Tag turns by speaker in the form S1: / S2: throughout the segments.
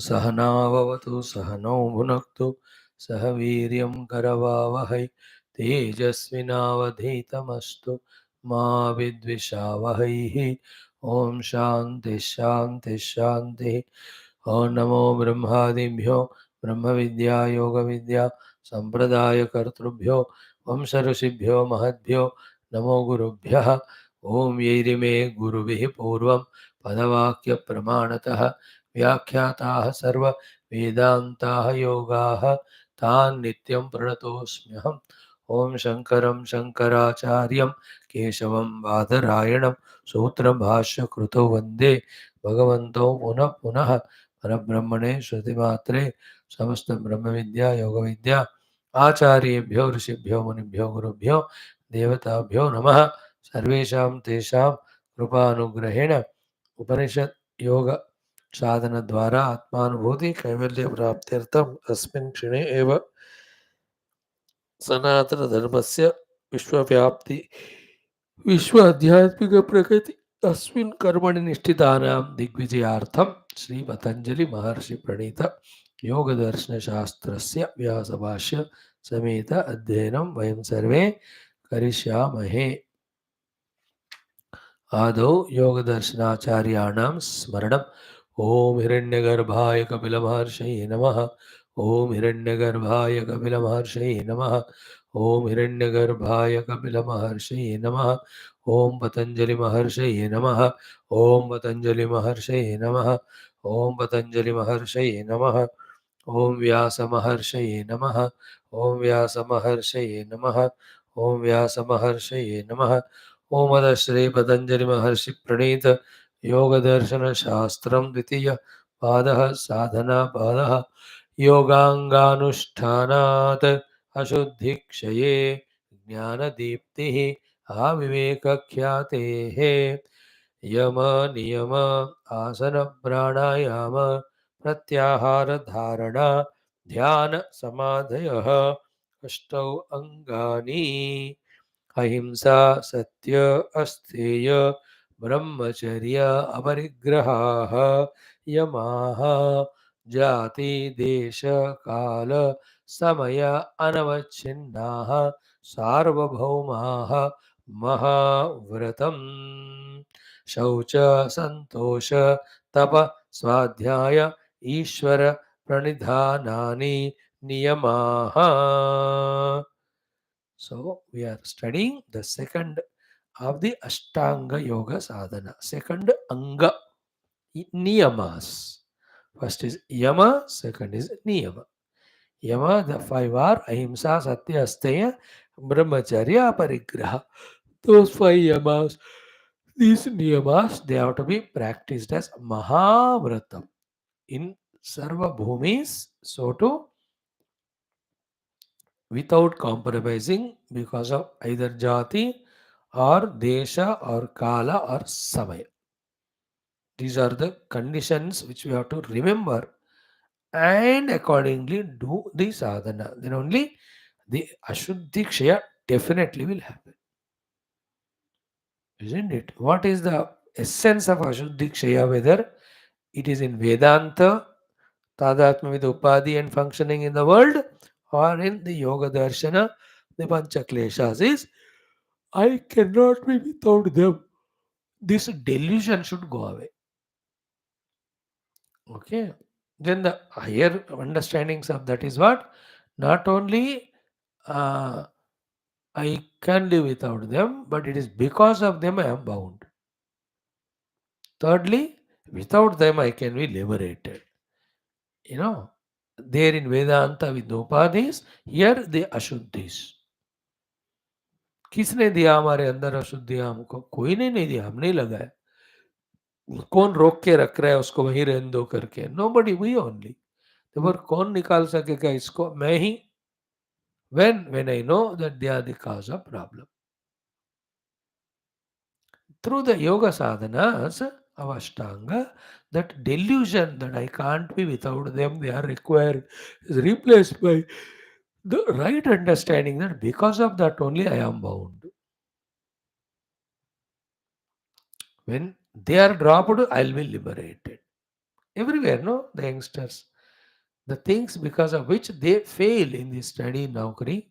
S1: सहनाववतु सहनौ भुनक्तु सह वीर्यं करवावहै तेजस्विनावधीतमस्तु मा विद्विषावहैः। ॐ शान्ति शान्ति शान्तिः। ॐ नमो ब्रह्मादिभ्यो ब्रह्मविद्या योगविद्या सम्प्रदायकर्तृभ्यो वंशऋषिभ्यो महद्भ्यो नमो गुरुभ्यः। ॐ यैरिमे गुरुभिः पूर्वं पदवाक्यप्रमाणतः व्याख्याताः सर्व वेदान्ताः योगाः तान् नित्यं प्रणतोऽस्म्यहम्। ॐ शङ्करं शङ्कराचार्यं केशवं बादरायणं सूत्रभाष्यकृतौ वन्दे भगवन्तौ पुनः पुनः। परब्रह्मणे श्रुतिमात्रे समस्त ब्रह्मविद्या योगविद्या आचार्येभ्यो ऋषिभ्यो मुनिभ्यो गुरुभ्यो देवताभ्यो नमः। सर्वेषां तेषां कृपानुग्रहेण उपनिषत् योग साधन द्वारा आत्मानुभूति कैवल्य प्राप्त्यर्थम अस्मिन् क्षणे एव सनातन धर्मस्य विश्वव्याप्ति विश्व आध्यात्मिक प्रगति अस्मिन् कर्मणि निष्ठितानां दिग्विजयार्थं श्री पतंजलि महर्षि प्रणीत योग दर्शन शास्त्रस्य व्यासभाष्य समेत अध्ययनं वयं सर्वे करिष्यामहे। आदौ योगदर्शनाचार्याणां स्मरणम्। ॐ हिरण्यगर्भाय कपिलमहर्षये नमः। ॐ हिरण्यगर्भाय कपिलमहर्षये नमः। ॐ हिरण्यगर्भाय कपिलमहर्षये नमः। ॐ पतञ्जलिमहर्षये नमः। ॐ पतञ्जलिमहर्षये नमः। ॐ पतञ्जलिमहर्षये नमः। ॐ व्यासमहर्षये नमः। ॐ व्यासमहर्षये नमः। ॐ व्यासमहर्षये नमः। ओम श्री पतंजलि महर्षि प्रणीत योग दर्शन शास्त्रम द्वितीय पादः साधना पादः योगांगानुष्ठानात् अशुद्धि क्षये ज्ञान दीप्तिः अविवेक ख्यातेः यम नियम आसन प्राणायाम प्रत्याहार धारणा ध्यान समाधयः अष्टौ अंगानि अहिंसा सत्य अस्तेय ब्रह्मचर्य अपरिग्रहाः यमाः जाति देश काल समय अनवच्छिन्नाः सार्वभौमाः महाव्रतम् शौच संतोष तप स्वाध्याय ईश्वर प्रणिधानानि नियमाः. So we are studying the second of the Ashtanga Yoga Sadhana. Second Anga, Niyamas. First is Yama, second is Niyama. Yama, the five are Ahimsa, Satya, Asteya, Brahmacharya, Parigraha. Those five Yamas, these Niyamas, they have to be practiced as Mahavratam in Sarva Bhumis, so too without compromising because of either jati or desha or kala or samaya. These are the conditions which we have to remember and accordingly do the sadhana. Then only the ashuddhi kshaya definitely will happen. Isn't it? What is the essence of ashuddhi kshaya? Whether it is in Vedanta, Tadatma with Upadhi and functioning in the world, or in the Yoga Darshana, the Pancha Kleshas is I cannot be without them. This delusion should go away. Okay. Then the higher understandings of that is what? Not only uh, I can live without them, but it is because of them I am bound. Thirdly, without them I can be liberated. You know, there in Vedanta with the Upadhis, here the Ashuddhis. किसने दिया हमारे अंदर अशुद्धि हमको? कोई ने नहीं दिया, हमने ही लगाया. कौन रोक के रख रहा है उसको वहीं रहने दो करके? Nobody, we only. पर कौन निकाल सकेगा इसको? मैं ही. when I know that they are the cause of problem. Through the yoga sadhanas of Ashtanga, that delusion that I can't be without them, they are required, is replaced by the right understanding that because of that only I am bound. When they are dropped, I will be liberated. everywhere, no? The youngsters. The things because of which they fail in the study Naukri,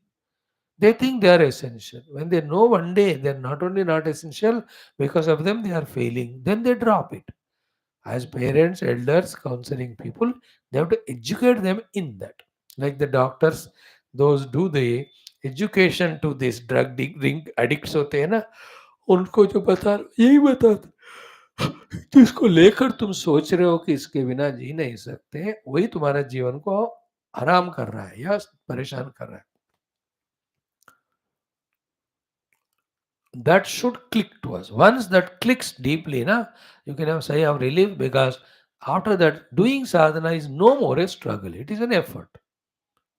S1: they think they are essential. When they know one day they're not only not essential, because of them they are failing, then they drop it. As parents, elders, counseling people, they have to educate them in that. Like the doctors, those do the education to this drink addicts होते हैं ना, उनको जो बता यही बता जिसको लेकर तुम सोच रहे हो कि इसके बिना जी नहीं सकते, वही तुम्हारा जीवन को हराम कर रहा है या परेशान कर रहा है. That should click to us. Once that clicks deeply, na, you can have a sigh of relief, because after that, doing sadhana is no more a struggle. It is an effort.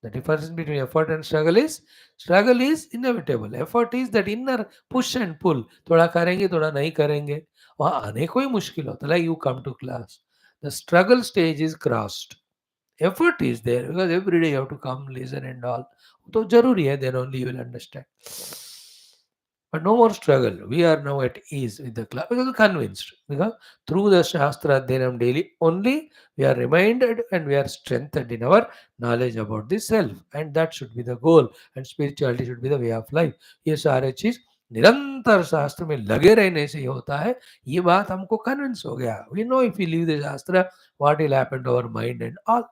S1: The difference between effort and struggle is inevitable. Effort is that inner push and pull. थोड़ा करेंगे, थोड़ा नहीं करेंगे. वहाँ आने को ही मुश्किल होता है. Like you come to class. The struggle stage is crossed. Effort is there because every day you have to come, listen and all. तो जरूरी है, then only you will understand. But no more struggle. We are now at ease with the class because we're convinced. Because through the Shastra Adhyanam daily only, we are reminded and we are strengthened in our knowledge about the self. And that should be the goal. And spirituality should be the way of life. ये सारे चीज निरंतर शास्त्र में लगे रहने से ही होता है. ये बात हमको कन्विंस हो गया. We know if we leave the Shastra, what will happen to our mind and all.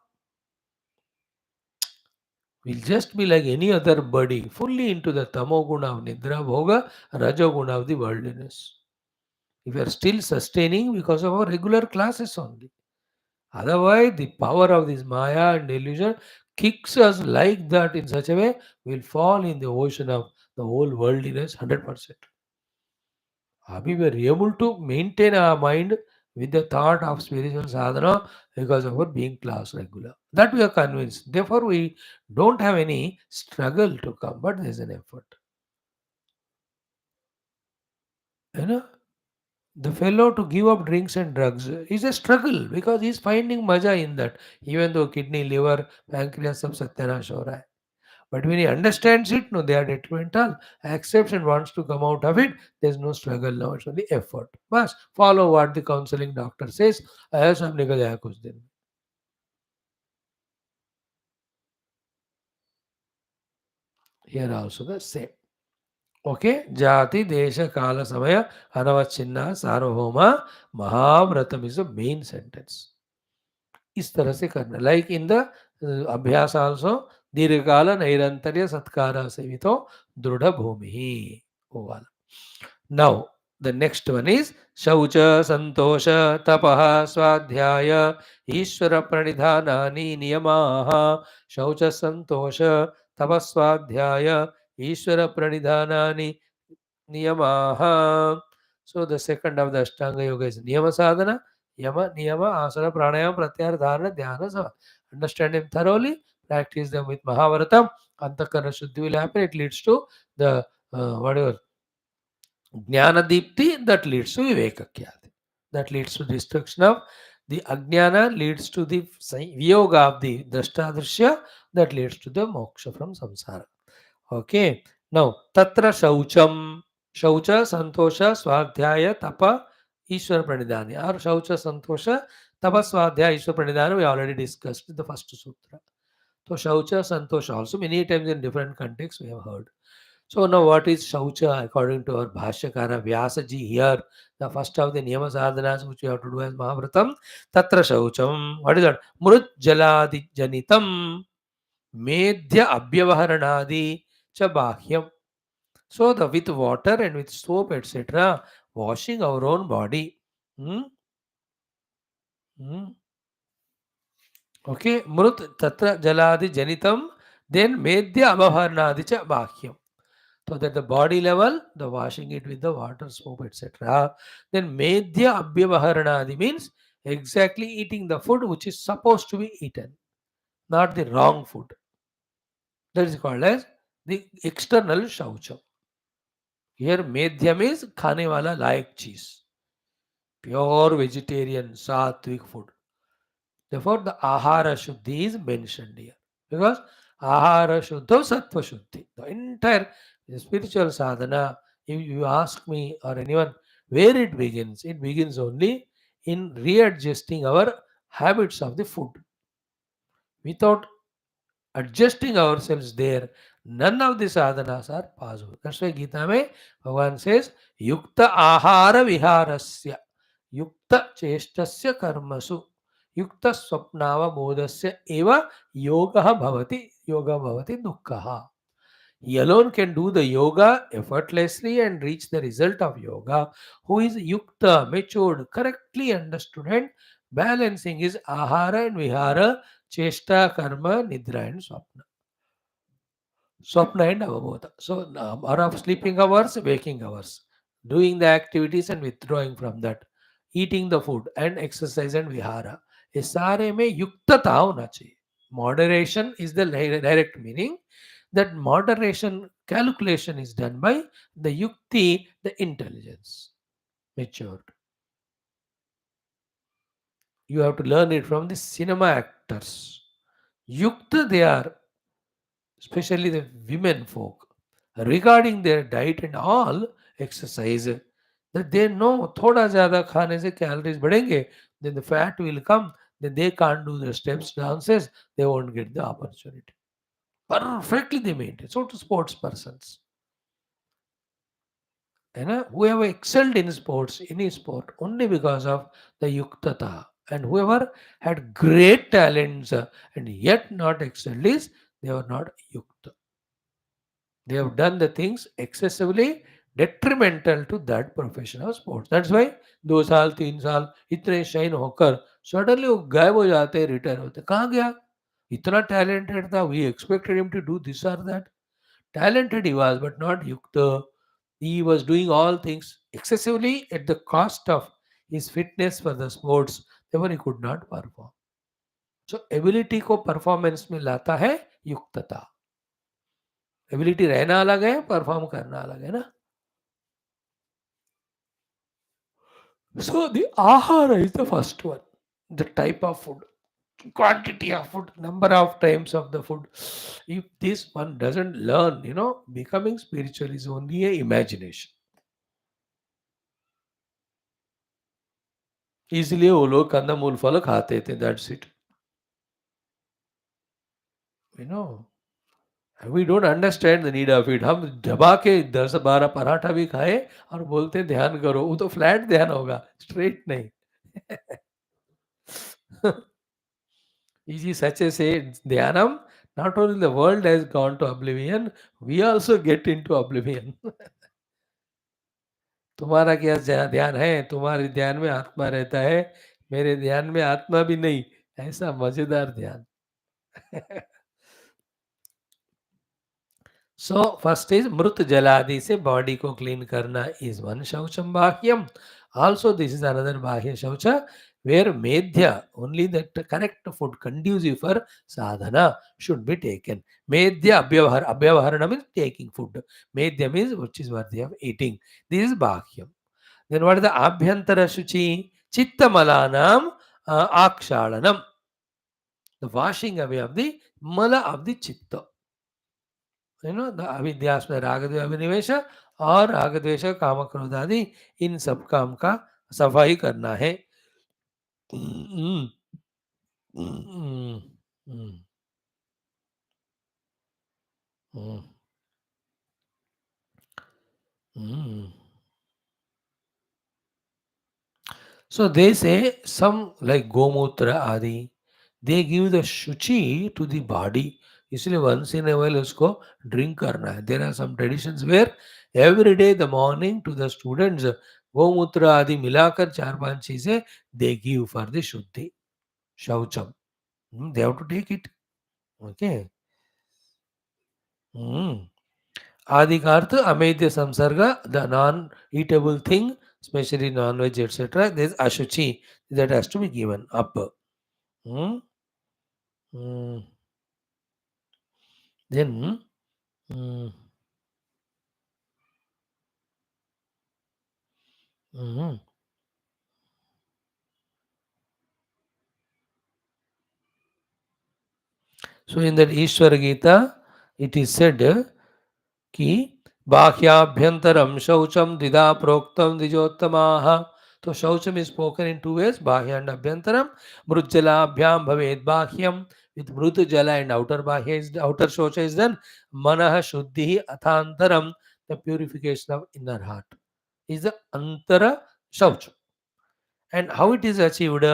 S1: We'll just be like any other body, fully into the tamoguna of nidra bhoga, rajoguna of the worldliness. If we are still sustaining because of our regular classes only. Otherwise, the power of this maya and delusion kicks us like that in such a way, we'll fall in the ocean of the whole worldliness 100%. We were able to maintain our mind with the thought of spiritual sadhana because of our being class regular. That we are convinced. Therefore, we don't have any struggle to come, but there's an effort. You know, the fellow to give up drinks and drugs is a struggle because he's finding maja in that, even though kidney, liver, pancreas, sab satyanash ho raha hai. But when he understands it, no, they are detrimental, accepts and wants to come out of it, there's no struggle now, it's only effort. Bas, follow what the counseling doctor says, aaya sab nikal jaya kuch din. Here also the same. Okay, jati, desha, kala, samaya, anavachinna, sarvabhauma, mahavratam is the main sentence. इस तरह से करना. Like in the अभ्यास also दीर्घकाल नैरंतर्य सत्कार सेवितो दृढ़ भूमि. वो वाला. Now the next one is शौच संतोष तपः स्वाध्याय ईश्वर प्रणिधानानि नियमाः. शौच संतोष तपः स्वाध्याय ईश्वर प्रणिधानानि niyamaha. So the second of the Ashtanga Yoga is Niyama Sadhana, Yama, Niyama, Asana, Pranayama, Pratyahara, Dharana, Dhyana, Sama. Understand them thoroughly, practice them with Mahavaratam, Antakarana Shuddhi will happen. It leads to the whatever Jnana Deepti, that leads to Viveka Khyati. That leads to destruction of the Ajnana, leads to the Viyoga of the Drashtadrishya, that leads to the moksha from samsara. Okay. Now, Tatra Shaucham, Shaucha, Santosha, Swadhyaya, Tapa, Ishwara Pranidhani. Or Shaucha, Santosha, Tapa, Swadhyaya, Ishwara Pranidhani, we already discussed in the first sutra. So, Shaucha, Santosha also many times in different contexts we have heard. So, now what is Shaucha according to our Bhashyakara Vyasa ji here? The first of the Niyama sadhanas which we have to do as Mahavratam. Tatra Shaucham. What is that? Mrut Jaladi Janitam. Medhya Abhyavaharanadi cha Bahyam. So the with water and with soap, etc., washing our own body. Hmm? Hmm? Okay, Mrut Tatra Jaladi Janitam, then Medhya Abhavarnadi cha Bahyam. So that the body level, the washing it with the water, soap, etc. Then Medhya Abhyavaharanadi means exactly eating the food which is supposed to be eaten, not the wrong food. That is called as the external shaucham. Here Medhyam is खाने वाला लायक चीज, pure vegetarian, sattvic food. Therefore, the ahara shuddhi is mentioned here. Because ahara shuddha sattva shuddhi. The entire spiritual sadhana, if you ask me or anyone where it begins only in readjusting our habits of the food. Without adjusting ourselves there, none of the sadhanas are possible. That's why Gita mein Bhagavan says, Yukta ahara viharasya, Yukta chestasya karmasu, Yukta swapnava bodhasya eva yoga bhavati dukkha. He alone can do the yoga effortlessly and reach the result of yoga, who is yukta, matured, correctly understood, and balancing his ahara and vihara, chesta, karma, nidra, and swapna. Swapna and avabodha. So, number of sleeping hours, waking hours, doing the activities and withdrawing from that, eating the food and exercise and vihara. ये सारे में युक्तता होना चाहिए. Moderation is the direct meaning. That moderation calculation is done by the yukti, the intelligence, matured. You have to learn it from the cinema actors. Yukta they are, especially the women folk, regarding their diet and all exercise, that they know thoda zyada khane se calories badhenge, then the fat will come, then they can't do the steps, dances, they won't get the opportunity. Perfectly they maintain. So to sports persons. Whoever excelled in sports, any sport, only because of the yuktata. And whoever had great talents and yet not excelled is, they were not yukta. They have done the things excessively detrimental to that profession of sports. That's why 2 साल 3 साल इतने shine होकर suddenly वो गायब हो जाते हैं, retire होते. कहाँ गया? इतना टैलेंटेड था, we expected him to do this और that. Talented he was, but not yukta. He was doing all things excessively at the cost of his fitness for the sports. Therefore, he could not perform. So, ability को performance में लाता है युक्तता. Ability रहना अलग है, perform करना अलग है ना. So, the ahara is the first one. The type of food, quantity of food, number of times of the food. If this one doesn't learn, becoming spiritual is only a imagination. इसलिए वो लोग कंदमूल फल खाते थे. That's it. We don't understand the need of it. हम दबा के 10-12 पराठा भी खाए और बोलते हैं ध्यान करो. वो तो फ्लैट ध्यान होगा, स्ट्रेट नहीं. Easy such as say dhyanam, not only the world has gone to oblivion, we also get into oblivion. तुम्हारा क्या ध्यान है? तुम्हारे ध्यान में आत्मा रहता है, मेरे ध्यान में आत्मा भी नहीं. ऐसा मजेदार ध्यान. So first is mrut jaladi se body ko clean karna is one shaucham bahyam. Also this is another bahya shaucha where medhya, only that correct food conducive for sadhana should be taken. Medhya abhyavahara means taking food. Medhya means which is worthy of eating. This is bahyam. Then what is the abhyantara shuchi? Chitta malanam akshalanam. The washing away of the mala of the chitta. The अविद्यास्म रागद्वेष अभिनिवेश और रागद्वेष काम क्रोध आदि, इन सब काम का सफाई करना है. So they say some like gomutra adi, they give the shuchi to the body. इसलिए once in a while उसको ड्रिंक करना है. There are some traditions where every day the morning to the students गोमूत्र आदि मिलाकर 4-5 चीजें they give for the शुद्धि शौचम. They have to take it. Okay. आदि का अर्थ अमेध्य संसर्ग, the non eatable thing, especially non-veg, etc. There is ashuchi that has to be given up. Then so in that Ishwara Gita, it is said कि बाह्याभ्यंतरम शौचम द्विधा प्रोक्तम द्विजोत्तमाः So Shaucham is spoken in two ways, Bahya and Abhyantaram. Mrujjala Abhyam Bhaved Bahyam. With Mrutu Jala and outer Bahya is outer Shaucha is done. Manaha Shuddhi Athantaram, the purification of inner heart, is the Antara Shaucha. And how it is achieved?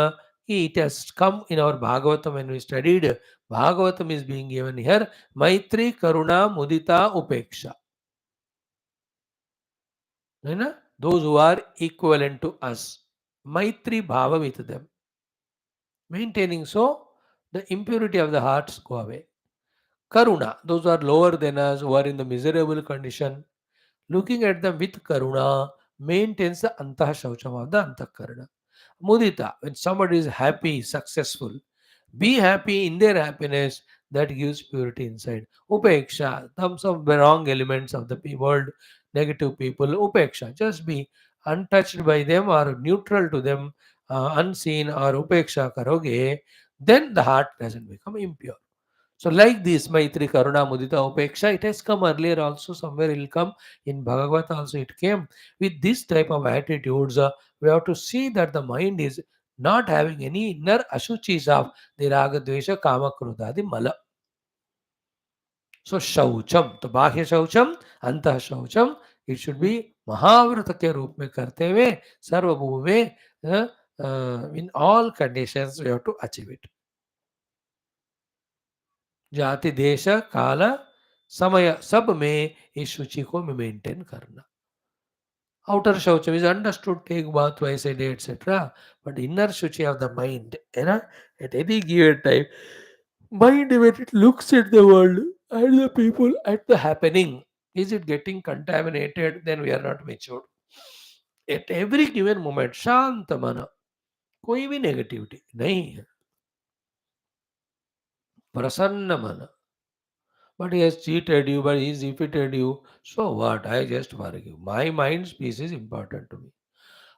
S1: It has come in our Bhagavatam when we studied. Bhagavatam is being given here. Maitri, Karuna, Mudita, Upeksha. Those who are equivalent to us. Maitri Bhava with them. Maintaining so, the impurity of the hearts go away. Karuna, those who are lower than us, who are in the miserable condition, looking at them with Karuna maintains the Antah Shaucham of the Antakarana. Mudita, when somebody is happy, successful, be happy in their happiness, that gives purity inside. Upeksha, some of the wrong elements of the world, negative people, upeksha, just be untouched by them or neutral to them, unseen or upeksha karoge, then the heart doesn't become impure. So, like this, Maitri, Karuna, Mudita, Upeksha, it has come earlier also, somewhere it will come. In Bhagavad also it came. With this type of attitudes, we have to see that the mind is not having any inner ashuchis of the Raga, Dvesha, Kama, Krodha, the Mala. So, Shaucham, तो बाह्य शौचम, अंतः शौचम, it should be महाव्रत के रूप में करते हुए सर्वभूम में in all conditions we have to achieve it. जाति देश काल समय सब में इस शुचि को मेंटेन करना. Outer shaucham is understood, take bath twice a day, etc. But inner shuchi of the mind, at any given time, mind when it looks at the world and the people at the happening, is it getting contaminated? Then we are not matured. At every given moment, शांत मन, कोई भी negativity नहीं है, प्रसन्न मन. But he has cheated you, but he's defeated you. So what? I just forgive. My mind's peace is important to me.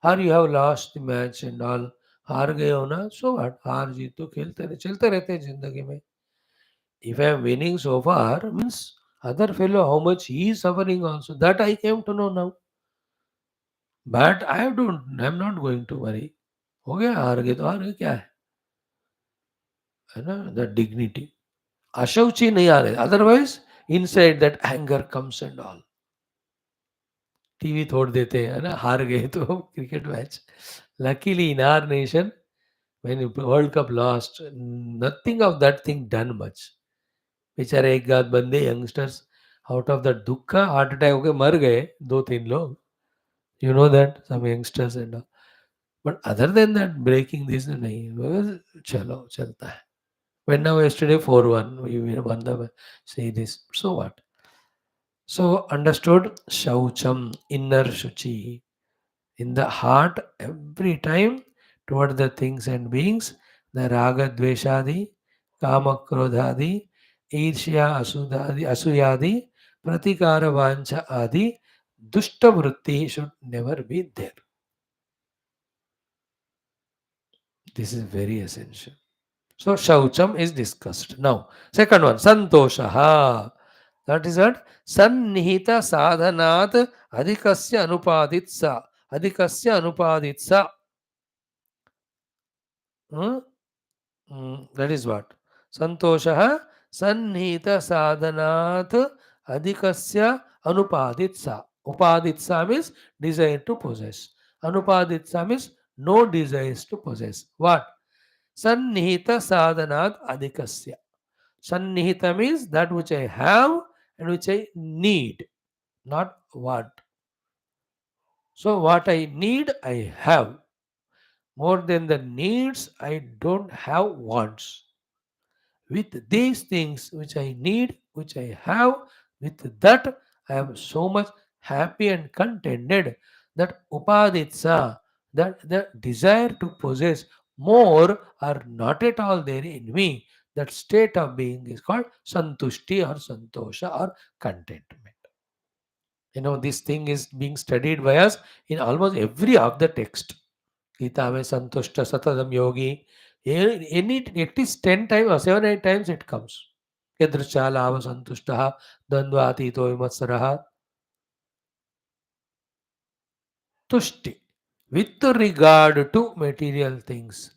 S1: Or you have lost the match and all. हार गए हो ना, so what? हार जीत तो खेलते रहे, चलते रहते हैं जिंदगी में. If I am winning so far, means other fellow how much he is suffering also. That I came to know now. But I'm not going to worry. हो गया, हार गए तो हार गए, क्या है ना, the dignity. अशौची नहीं आ रहे. Otherwise, inside that anger comes and all. TV तोड़ देते हैं, है ना, हार गए तो cricket match. Luckily in our nation, when World Cup lost, nothing of that thing done much. बेचारे एक आध बंदे यंगस्टर्स आउट ऑफ द दुखा हार्ट अटैक होके मर गए, 2-3 लोग. You know that some youngsters and all. But other than that, breaking this नहीं, चलो चलता है. When now yesterday 4-1, we won the say this. So what? So understood, Shaucham, inner Shuchi, in the heart every time toward the things and beings, the Raga Dveshadi, Kama Krodhadi, Irshya Asudadi, Asuyadi, Pratikara Vancha Adi, Dushta Vritti should never be there. This is very essential. So Shaucham is discussed. Now, second one, Santoshaha. That is what? Sannihita sadhanat adhikasya anupaditsa. Adhikasya anupaditsa. That is what? Santoshaha sannihita sadhanat adhikasya anupaditsa. Upaditsa means desire to possess. Anupaditsa means no desires to possess. What? Sannihita sadhanat adhikasya. Sannihita means that which I have and which I need, not want. So what I need, I have. More than the needs, I don't have wants. With these things which I need, which I have, with that I am so much happy and contented that upaditsa, that the desire to possess more are not at all there in me. That state of being is called santushti or santosha or contentment. This thing is being studied by us in almost every of the text. Gita mein santushta satadam yogi. At least 10 times or 7, 8 times it comes. Yadrisha lava santushtaha dandvatito vimatsaraha. Tushti. with regard to material things,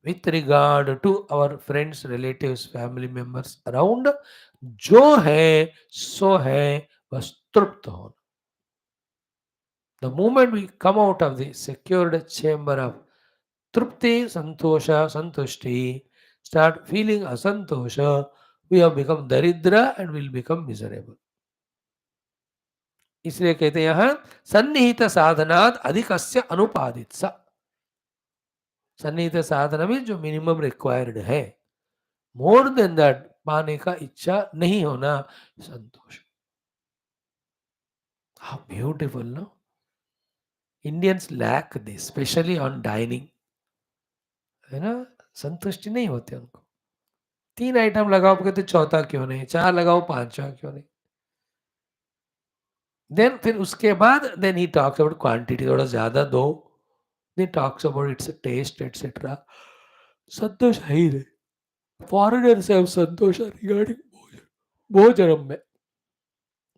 S1: with regard to our friends, relatives, family members around, जो है सो है बस तृप्त होना. The moment we come out of the secured chamber of trupti, santosha, santushti, start feeling asantosha, we have become daridra and will become miserable. इसलिए कहते हैं यहाँ सन्निहित साधनात् अधिकस्य अनुपादित सा. सन्निहित साधना में जो मिनिमम रिक्वायर्ड है, मोर देन दैट पाने का इच्छा नहीं होना, संतोष. How beautiful no. Indians lack this, especially on dining, है ना. संतुष्टि नहीं होती उनको. 3 आइटम लगाओ, कहते चौथा क्यों नहीं, 4 लगाओ, 5वां क्यों नहीं. देन फिर उसके बाद then he talks about quantity, थोड़ा ज्यादा दो. Then talks about its taste etcetera. संतोष है ही नहीं. फॉरेनर्स हैव संतोष रिगार्डिंग भोजनम में.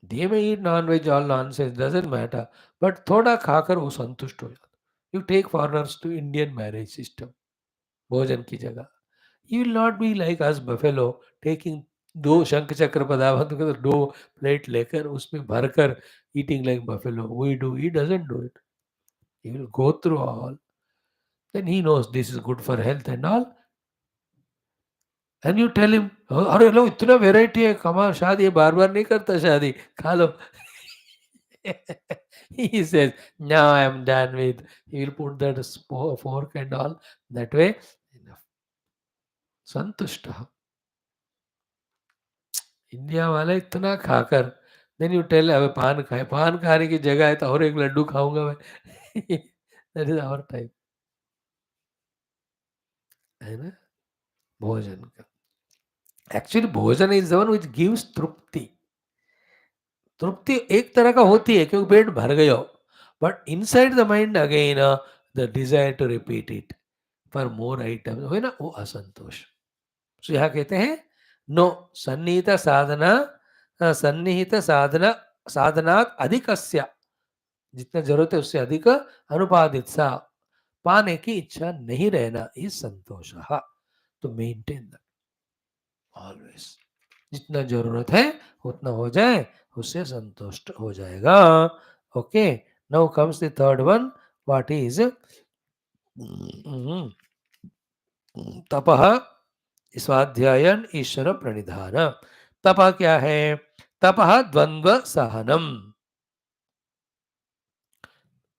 S1: They may eat non veg all nonsense doesn't matter, but थोड़ा खाकर वो संतुष्ट हो जाता. You take foreigners to Indian marriage system भोजन की जगह. You will not be like us buffalo taking 2 शंख चक्र पदार्थ को 2 प्लेट लेकर उसमें भरकर eating like buffalo. We do, he doesn't do it. He will go through all. Then he knows this is good for health and all. And you tell him, अरे लो इतना वेराइटी है, कमा शादी, बार बार नहीं करता शादी, खा लो. He says, now I am done with. He will put that fork and all. That way, enough. Santushta. India वाले इतना खाकर, देन यू टेल अब पान खाए, पान खाने की जगह है तो और एक लड्डू खाऊंगा मैं. दैट इज आवर टाइप, है ना. भोजन का एक्चुअली भोजन is the one which gives तृप्ति. तृप्ति एक तरह का होती है क्योंकि पेट भर गया हो, but inside the mind again the desire to repeat it for more item हो ना, वो असंतोष. तो यहाँ कहते हैं नो सन्निहित साधना, सन्निहित साधना साधनात् अधिकस्य, जितना जरूरत है उससे अधिक अनुपादित सा, पाने की इच्छा नहीं रहना, इस संतोष. तो मेंटेन द ऑलवेज, जितना जरूरत है उतना हो जाए, उससे संतुष्ट हो जाएगा. Okay, now comes the third one. What is तपः, स्वाध्यायन ईश्वर प्रणिधान. तप क्या है? तपः द्वंद्व सहनम.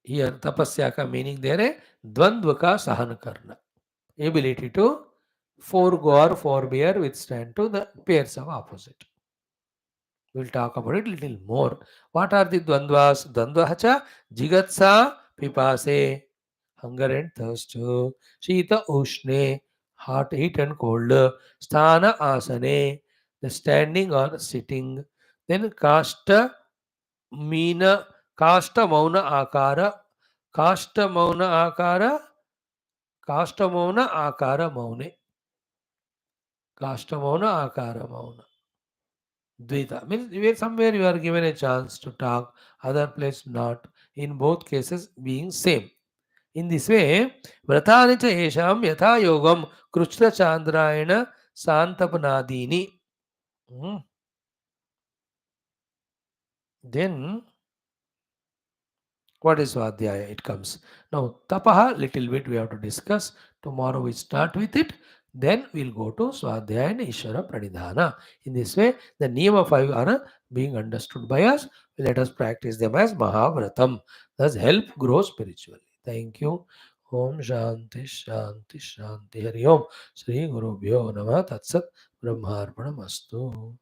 S1: ये तपस्या का मीनिंग दे रहे, द्वंद्व का सहन करना. Ability to forego or forbear, withstand to the pairs of opposite. We'll talk about it little more. What are the dvandvas? Dvandva cha jigatsa pipase, hunger and thirst. Shita ushne, hot, heat and cold. Sthana asane, the standing or sitting. Then kashta meena, kashta mauna akara, kashta mauna akara, kashta mauna akara maune, kashta mauna akara mauna. Dvita means where somewhere you are given a chance to talk, other place not. In both cases being same. In this way, Vrathani cha esham yatha yogam kruchra chandrayana santapanadini. Then what is Svadhyaya? It comes. Now, Tapaha, little bit we have to discuss. Tomorrow we start with it. Then we'll go to Svadhyaya and Ishvara Pranidhana. In this way, the Niyama 5 are being understood by us. Let us practice them as Mahavratam. Thus help grow spiritually. Thank you. Om Shanti Shanti Shanti Hari Om. Sri Guru Bhyo Namah Tatsat Brahmarpanam Astu.